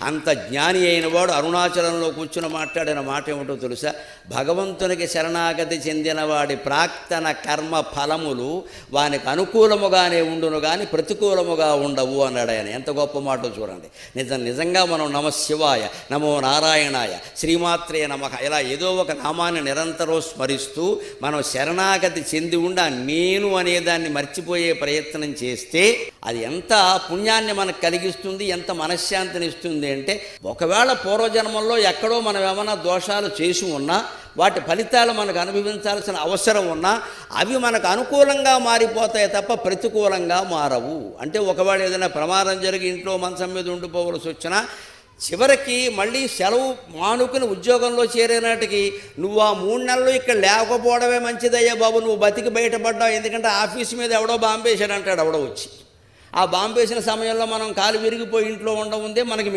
అంత జ్ఞాని అయిన వాడు అరుణాచలంలో కూర్చుని మాట్లాడిన మాట ఏమిటో తెలుసా? భగవంతునికి శరణాగతి చెందిన వాడి ప్రాక్తన కర్మ ఫలములు వానికి అనుకూలముగానే ఉండును కానీ ప్రతికూలముగా ఉండవు అన్నాడు ఆయన. ఎంత గొప్ప మాటో చూడండి. నిజంగా మనం నమ శివాయ, నమో నారాయణాయ, శ్రీమాత్రే నమః ఇలా ఏదో ఒక నామాన్ని నిరంతరం స్మరిస్తూ మనం శరణాగతి చెంది ఉండి నేను అనేదాన్ని మర్చిపోయే ప్రయత్నం చేస్తే అది ఎంత పుణ్యాన్ని మనకు కలిగిస్తుంది, ఎంత మనశ్శాంతిని ఇస్తుంది అంటే, ఒకవేళ పూర్వజన్మల్లో ఎక్కడో మనం ఏమైనా దోషాలు చేసి ఉన్నా వాటి ఫలితాలు మనకు అనుభవించాల్సిన అవసరం ఉన్నా అవి మనకు అనుకూలంగా మారిపోతాయి తప్ప ప్రతికూలంగా మారవు. అంటే ఒకవేళ ఏదైనా ప్రమాదం జరిగి ఇంట్లో మంచం మీద ఉండిపోవలసి వచ్చినా చివరికి మళ్ళీ సెలవు మానుకుని ఉద్యోగంలో చేరేనాటికి నువ్వు ఆ 3 నెలలు ఇక్కడ లేకపోవడమే మంచిదయ్యా బాబు, నువ్వు బతికి బయటపడ్డావు, ఎందుకంటే ఆఫీస్ మీద ఎవడో బాంబేశాడు అంటాడు ఎవడో వచ్చి. ఆ బాంబేసిన సమయంలో మనం కాలు విరిగిపోయి ఇంట్లో ఉండముందే మనకి